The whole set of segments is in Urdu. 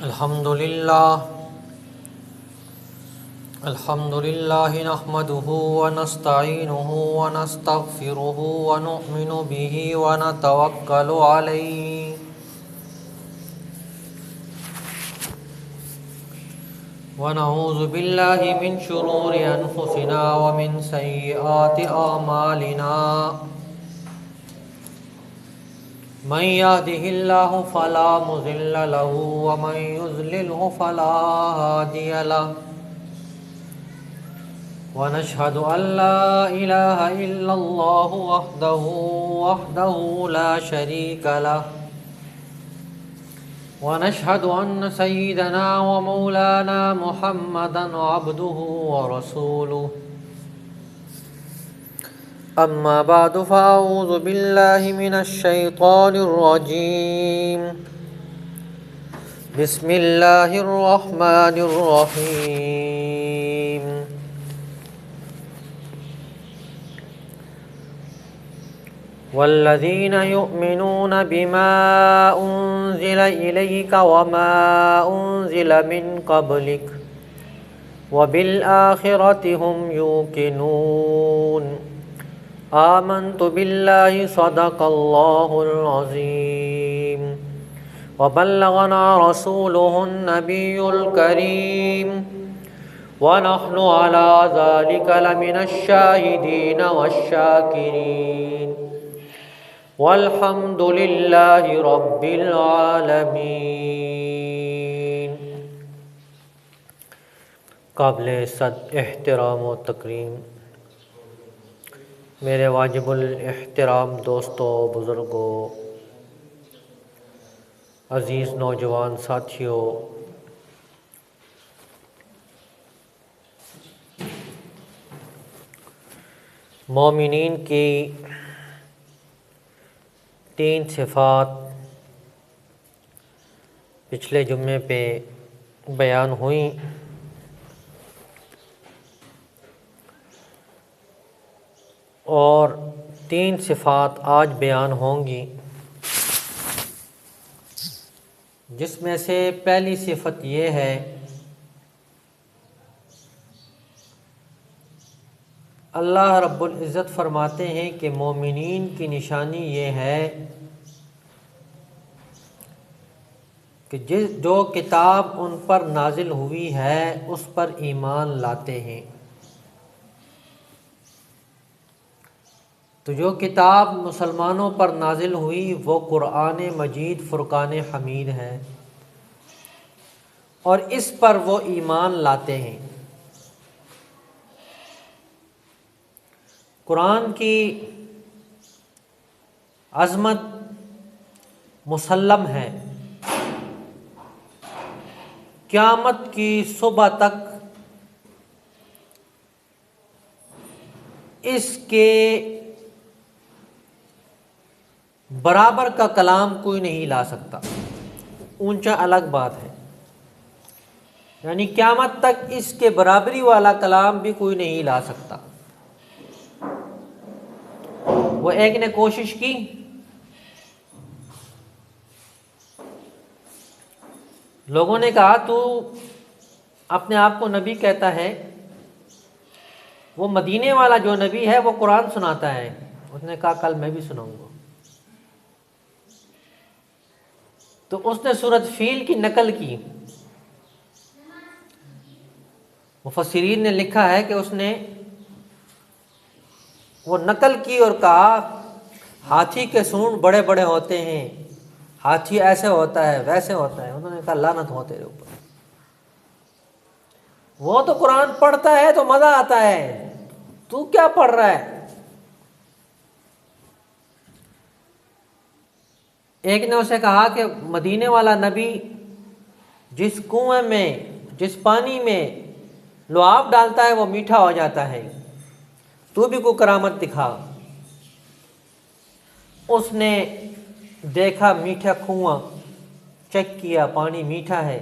الحمد لله نحمده ونستعينه ونستغفره ونؤمن به ونتوكل عليه ونعوذ بالله من شرور أنفسنا ومن سيئات أعمالنا من يهده الله فلا مضل له ومن يضلله فلا هادي له ونشهد أن لا إله إلا الله وحده لا شريك له ونشهد أن سيدنا ومولانا محمدا عبده ورسوله أما بعد فأعوذ بالله من الشيطان الرجيم بسم الله الرحمن الرحيم والذين يؤمنون بما أنزل إليك وما أنزل من قبلك وبالآخرة هم يوقنون آمنت بالله صدق الله العظيم وبلغنا رسوله النبي الكريم ونحن على ذلك لمن الشاهدين والشاكرين والحمد لله رب العالمين۔ قابل صد احترام و تکریم میرے واجب الاحترام دوستوں، بزرگوں، عزیز نوجوان ساتھیوں، مومنین کی 3 صفات پچھلے جمعے پہ بیان ہوئیں، اور 3 صفات آج بیان ہوں گی، جس میں سے پہلی صفت یہ ہے اللہ رب العزت فرماتے ہیں کہ مومنین کی نشانی یہ ہے کہ جو کتاب ان پر نازل ہوئی ہے اس پر ایمان لاتے ہیں۔ تو جو کتاب مسلمانوں پر نازل ہوئی وہ قرآن مجید فرقان حمید ہے، اور اس پر وہ ایمان لاتے ہیں۔ قرآن کی عظمت مسلم ہے، قیامت کی صبح تک اس کے برابر کا کلام کوئی نہیں لا سکتا۔ اونچا الگ بات ہے، یعنی قیامت تک اس کے برابری والا کلام بھی کوئی نہیں لا سکتا۔ وہ ایک نے کوشش کی، لوگوں نے کہا تو اپنے آپ کو نبی کہتا ہے، وہ مدینے والا جو نبی ہے وہ قرآن سناتا ہے۔ اس نے کہا کل میں بھی سناؤں گا۔ تو اس نے سورۃ فیل کی نقل کی۔ مفسرین نے لکھا ہے کہ اس نے وہ نقل کی اور کہا ہاتھی کے سونڈ بڑے بڑے ہوتے ہیں، ہاتھی ایسے ہوتا ہے ویسے ہوتا ہے۔ انہوں نے کہا لعنت ہو تیرے اوپر، وہ تو قرآن پڑھتا ہے تو مزہ آتا ہے، تو کیا پڑھ رہا ہے؟ ایک نے اسے کہا کہ مدینے والا نبی جس کنویں میں جس پانی میں لعاب ڈالتا ہے وہ میٹھا ہو جاتا ہے، تو بھی کوئی کرامت دکھا۔ اس نے دیکھا میٹھا کنواں، چیک کیا پانی میٹھا ہے،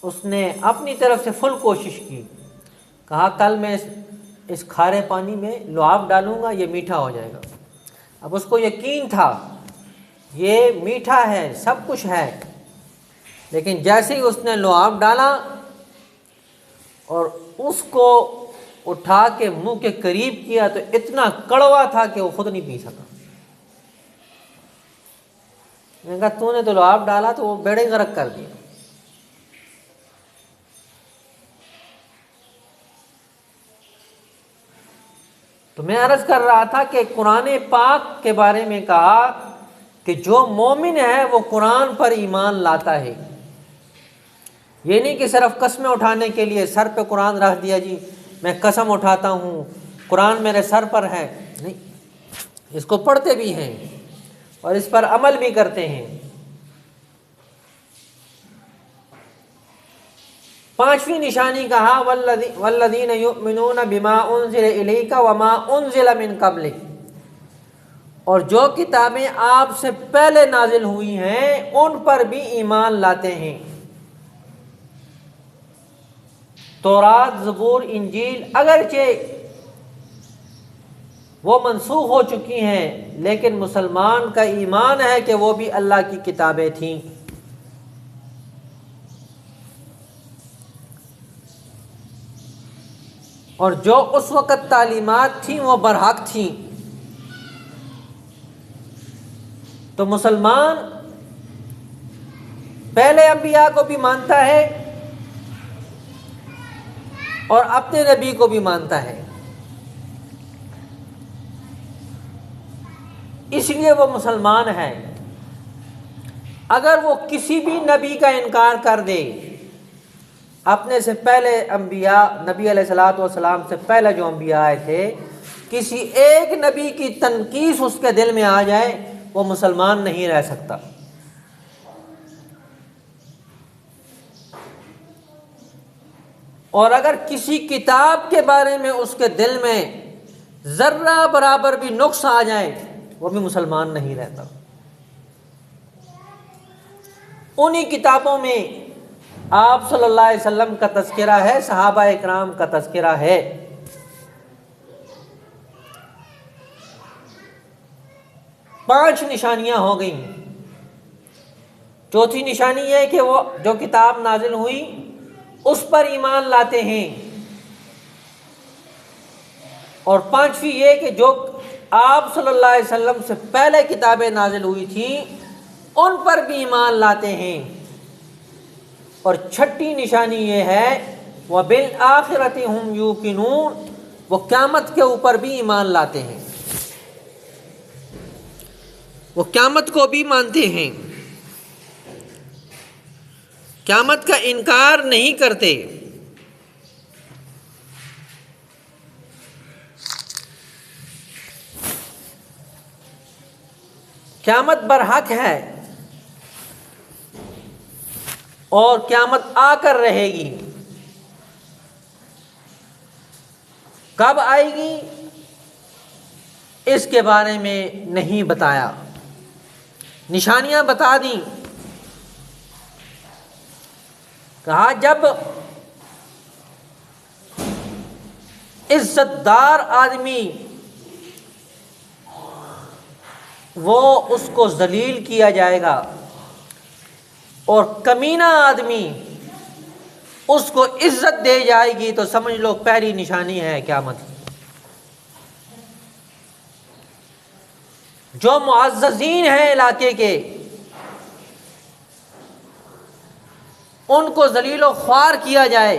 اس نے اپنی طرف سے فل کوشش کی، کہا کل میں اس کھارے پانی میں لعاب ڈالوں گا، یہ میٹھا ہو جائے گا۔ اب اس کو یقین تھا یہ میٹھا ہے، سب کچھ ہے، لیکن جیسے ہی اس نے لعاب ڈالا اور اس کو اٹھا کے منہ کے قریب کیا تو اتنا کڑوا تھا کہ وہ خود نہیں پی سکا۔ میں نے کہا تو نے تو لعاب ڈالا تو وہ بیڑے غرق کر دیا۔ تو میں عرض کر رہا تھا کہ قرآن پاک کے بارے میں کہا کہ جو مومن ہے وہ قرآن پر ایمان لاتا ہے۔ یہ نہیں کہ صرف قسمیں اٹھانے کے لیے سر پہ قرآن رکھ دیا، جی میں قسم اٹھاتا ہوں قرآن میرے سر پر ہے، نہیں، اس کو پڑھتے بھی ہیں اور اس پر عمل بھی کرتے ہیں۔ پانچویں نشانی کہا والذین یؤمنون بما انزل الیک وما انزل من قبلک، اور جو کتابیں آپ سے پہلے نازل ہوئی ہیں ان پر بھی ایمان لاتے ہیں۔ تورات، زبور، انجیل اگرچہ وہ منسوخ ہو چکی ہیں، لیکن مسلمان کا ایمان ہے کہ وہ بھی اللہ کی کتابیں تھیں۔ اور جو اس وقت تعلیمات تھیں وہ برحق تھیں۔ تو مسلمان پہلے انبیاء کو بھی مانتا ہے اور اپنے نبی کو بھی مانتا ہے، اس لیے وہ مسلمان ہے۔ اگر وہ کسی بھی نبی کا انکار کر دے، اپنے سے پہلے انبیاء، نبی علیہ الصلوۃ والسلام سے پہلے جو انبیاء آئے تھے، کسی ایک نبی کی تنقیص اس کے دل میں آ جائے، وہ مسلمان نہیں رہ سکتا۔ اور اگر کسی کتاب کے بارے میں اس کے دل میں ذرہ برابر بھی نقص آ جائے، وہ بھی مسلمان نہیں رہتا۔ انہی کتابوں میں آپ صلی اللہ علیہ وسلم کا تذکرہ ہے، صحابہ اکرام کا تذکرہ ہے۔ پانچ نشانیاں ہو گئیں۔ چوتھی نشانی یہ ہے کہ وہ جو کتاب نازل ہوئی اس پر ایمان لاتے ہیں، اور پانچویں یہ کہ جو آپ صلی اللہ علیہ وسلم سے پہلے کتابیں نازل ہوئی تھیں ان پر بھی ایمان لاتے ہیں۔ اور چھٹی نشانی یہ ہے وَبِالْآخِرَةِ هُمْ يُوقِنُونَ، وہ قیامت کے اوپر بھی ایمان لاتے ہیں، وہ قیامت کو بھی مانتے ہیں، قیامت کا انکار نہیں کرتے۔ قیامت برحق ہے اور قیامت آ کر رہے گی۔ کب آئے گی اس کے بارے میں نہیں بتایا، نشانیاں بتا دیں۔ کہا جب عزت دار آدمی وہ اس کو ذلیل کیا جائے گا اور کمینہ آدمی اس کو عزت دے جائے گی، تو سمجھ لو پہلی نشانی ہے قیامت کی۔ جو معززین ہیں علاقے کے ان کو ذلیل و خوار کیا جائے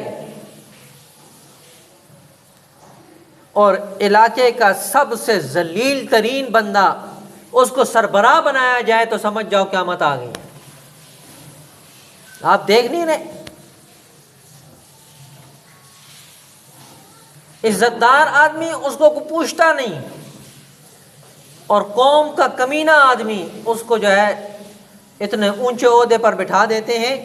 اور علاقے کا سب سے ذلیل ترین بندہ اس کو سربراہ بنایا جائے، تو سمجھ جاؤ قیامت آ گئی۔ آپ دیکھ نہیں رہے، عزت دار آدمی اس کو پوچھتا نہیں، اور قوم کا کمینہ آدمی اس کو جو ہے اتنے اونچے عہدے پر بٹھا دیتے ہیں۔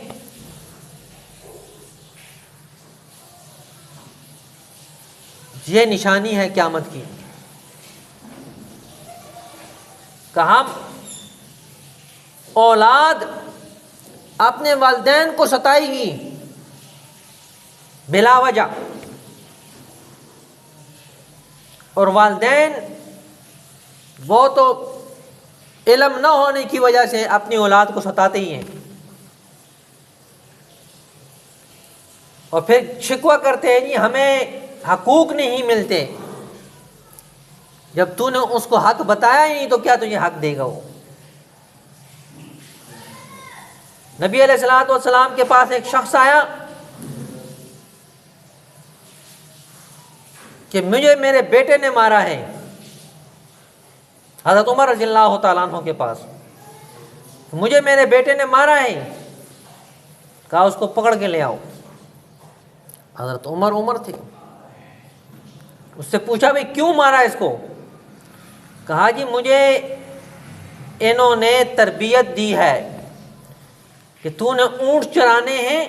یہ نشانی ہے قیامت کی۔ کہاں اولاد اپنے والدین کو ستائے گی بلا وجہ، اور والدین وہ تو علم نہ ہونے کی وجہ سے اپنی اولاد کو ستاتے ہی ہیں، اور پھر شکوہ کرتے ہیں جی ہمیں حقوق نہیں ملتے۔ جب تو نے اس کو حق بتایا ہی نہیں تو کیا تجھے حق دے گا وہ؟ نبی علیہ الصلوۃ والسلام کے پاس ایک شخص آیا کہ مجھے میرے بیٹے نے مارا ہے، حضرت عمر رضی اللہ تعالیٰ عنہ کے پاس، مجھے میرے بیٹے نے مارا ہے، کہا اس کو پکڑ کے لے آؤ۔ حضرت عمر تھے، اس سے پوچھا بھئی کیوں مارا اس کو؟ کہا جی مجھے انہوں نے تربیت دی ہے کہ تو نے اونٹ چرانے ہیں،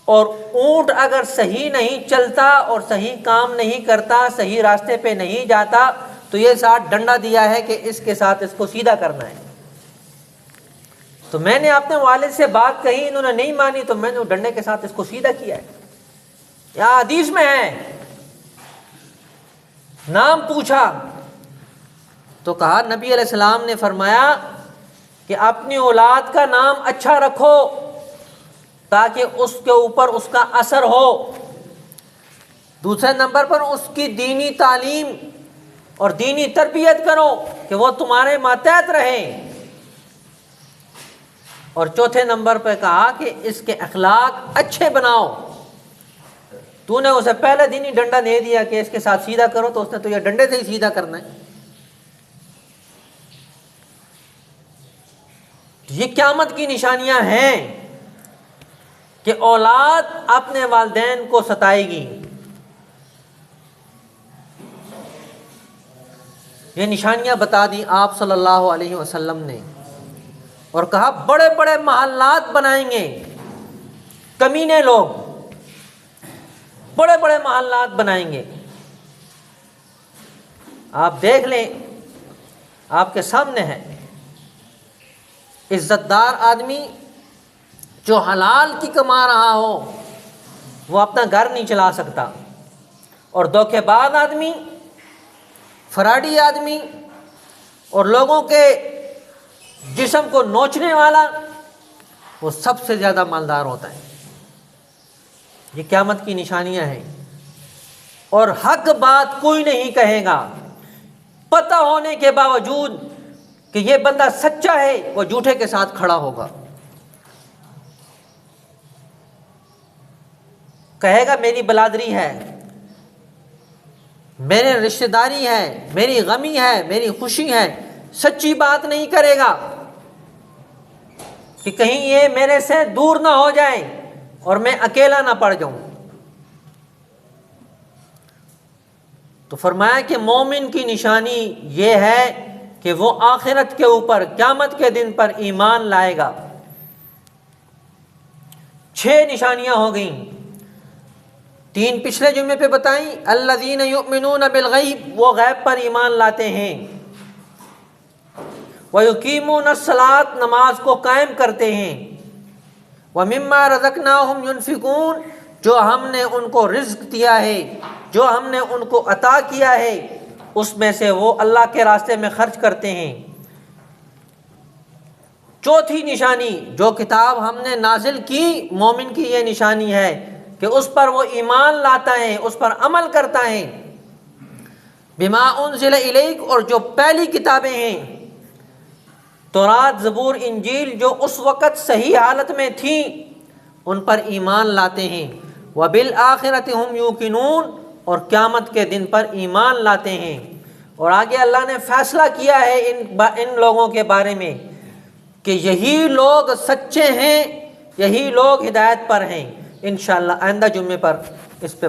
اور اونٹ اگر صحیح نہیں چلتا اور صحیح کام نہیں کرتا، صحیح راستے پہ نہیں جاتا، تو یہ ساتھ ڈنڈا دیا ہے کہ اس کے ساتھ اس کو سیدھا کرنا ہے۔ تو میں نے اپنے والد سے بات کہی، انہوں نے نہیں مانی، تو میں نے ڈنڈے کے ساتھ اس کو سیدھا کیا ہے۔ یا حدیث میں ہے، نام پوچھا تو کہا نبی علیہ السلام نے فرمایا کہ اپنی اولاد کا نام اچھا رکھو تاکہ اس کے اوپر اس کا اثر ہو۔ دوسرے نمبر پر اس کی دینی تعلیم اور دینی تربیت کرو کہ وہ تمہارے ماتحت رہے۔ اور چوتھے نمبر پہ کہا کہ اس کے اخلاق اچھے بناؤ۔ تو نے اسے پہلے دن ہی ڈنڈا دے دیا کہ اس کے ساتھ سیدھا کرو، تو اس نے تو یہ ڈنڈے سے ہی سیدھا کرنا ہے۔ یہ قیامت کی نشانیاں ہیں کہ اولاد اپنے والدین کو ستائے گی۔ یہ نشانیاں بتا دی آپ صلی اللہ علیہ وسلم نے، اور کہا بڑے بڑے محلات بنائیں گے کمینے لوگ، بڑے بڑے محلات بنائیں گے۔ آپ دیکھ لیں، آپ کے سامنے ہے، عزت دار آدمی جو حلال کی کما رہا ہو وہ اپنا گھر نہیں چلا سکتا، اور دھوکے باز آدمی، فراڈی آدمی، اور لوگوں کے جسم کو نوچنے والا، وہ سب سے زیادہ مالدار ہوتا ہے۔ یہ قیامت کی نشانیاں ہیں، اور حق بات کوئی نہیں کہے گا، پتہ ہونے کے باوجود کہ یہ بندہ سچا ہے، وہ جھوٹے کے ساتھ کھڑا ہوگا، کہے گا میری بلادری ہے، میرے رشتہ داری ہے، میری غمی ہے، میری خوشی ہے، سچی بات نہیں کرے گا کہ کہیں یہ میرے سے دور نہ ہو جائے اور میں اکیلا نہ پڑ جاؤں۔ تو فرمایا کہ مومن کی نشانی یہ ہے کہ وہ آخرت کے اوپر، قیامت کے دن پر ایمان لائے گا۔ 6 نشانیاں ہو گئیں، 3 پچھلے جمعے پہ بتائیں۔ الذین یؤمنون بالغیب، وہ غیب پر ایمان لاتے ہیں۔ وَيُقِيمُونَ الصَّلَاةَ، نماز کو قائم کرتے ہیں۔ وَمِمَّا رَزَقْنَاهُمْ يُنْفِقُونَ، جو ہم نے ان کو رزق دیا ہے، جو ہم نے ان کو عطا کیا ہے، اس میں سے وہ اللہ کے راستے میں خرچ کرتے ہیں۔ چوتھی نشانی، جو کتاب ہم نے نازل کی، مومن کی یہ نشانی ہے کہ اس پر وہ ایمان لاتا ہے، اس پر عمل کرتا ہے۔ بما انزل الیک، اور جو پہلی کتابیں ہیں، تورات، زبور، انجیل، جو اس وقت صحیح حالت میں تھیں، ان پر ایمان لاتے ہیں۔ وبالآخرۃ ھم یوقنون، اور قیامت کے دن پر ایمان لاتے ہیں۔ اور آگے اللہ نے فیصلہ کیا ہے ان لوگوں کے بارے میں کہ یہی لوگ سچے ہیں، یہی لوگ ہدایت پر ہیں۔ انشاءاللہ آئندہ جمعے پر اس پہ